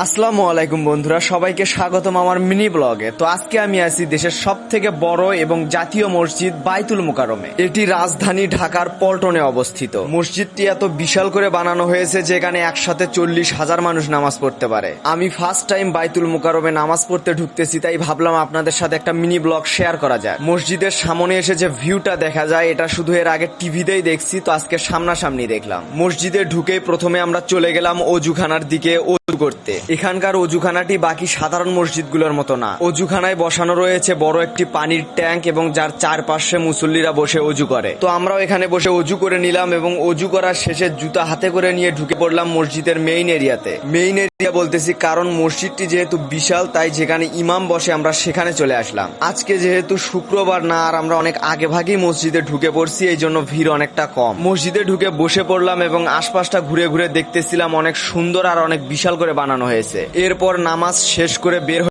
আসসালামু আলাইকুম বন্ধুরা, সবাইকে স্বাগতম আমার মিনি ব্লগে। তো আজকে আমি আছি দেশের সব থেকে বড় এবং জাতীয় মসজিদ বাইতুল মুকাররমে। এটি রাজধানী ঢাকার পল্টনে অবস্থিত। মসজিদটি এত বিশাল করে বানানো হয়েছে যেখানে একসাথে 40,000 মানুষ নামাজ পড়তে পারে। আমি ফার্স্ট টাইম বাইতুল মুকাররমে নামাজ পড়তে ঢুকতেছি, তাই ভাবলাম আপনাদের সাথে একটা মিনি ব্লগ শেয়ার করা যায়। মসজিদের সামনে এসে যে ভিউটা দেখা যায় এটা শুধু এর আগে টিভিতেই দেখছি, তো আজকে সামনাসামনি দেখলাম। মসজিদে ঢুকেই প্রথমে আমরা চলে গেলাম অজুখানার দিকে ওযু করতে। এখানকার অজুখানাটি বাকি সাধারণ মসজিদগুলোর মতো না। অজুখানায় বসানো রয়েছে বড় একটি পানির ট্যাঙ্ক এবং যার চারপাশে মুসল্লিরা বসে অজু করে। তো আমরাও এখানে বসে অজু করে নিলাম এবং অজু করার শেষে জুতা হাতে করে নিয়ে ঢুকে পড়লাম মসজিদের মেইন এরিয়াতে। মেইন এরিয়া বলতেছি কারণ মসজিদটি যেহেতু বিশাল, তাই যেখানে ইমাম বসে আমরা সেখানে চলে আসলাম। আজকে যেহেতু শুক্রবার না, আর আমরা অনেক আগে ভাগেই মসজিদে ঢুকে পড়ছি, এই জন্য ভিড় অনেকটা কম। মসজিদে ঢুকে বসে পড়লাম এবং আশপাশটা ঘুরে ঘুরে দেখতেছিলাম। অনেক সুন্দর আর অনেক বিশাল করে বানানো হয়েছে। এরপর নামাজ শেষ করে বের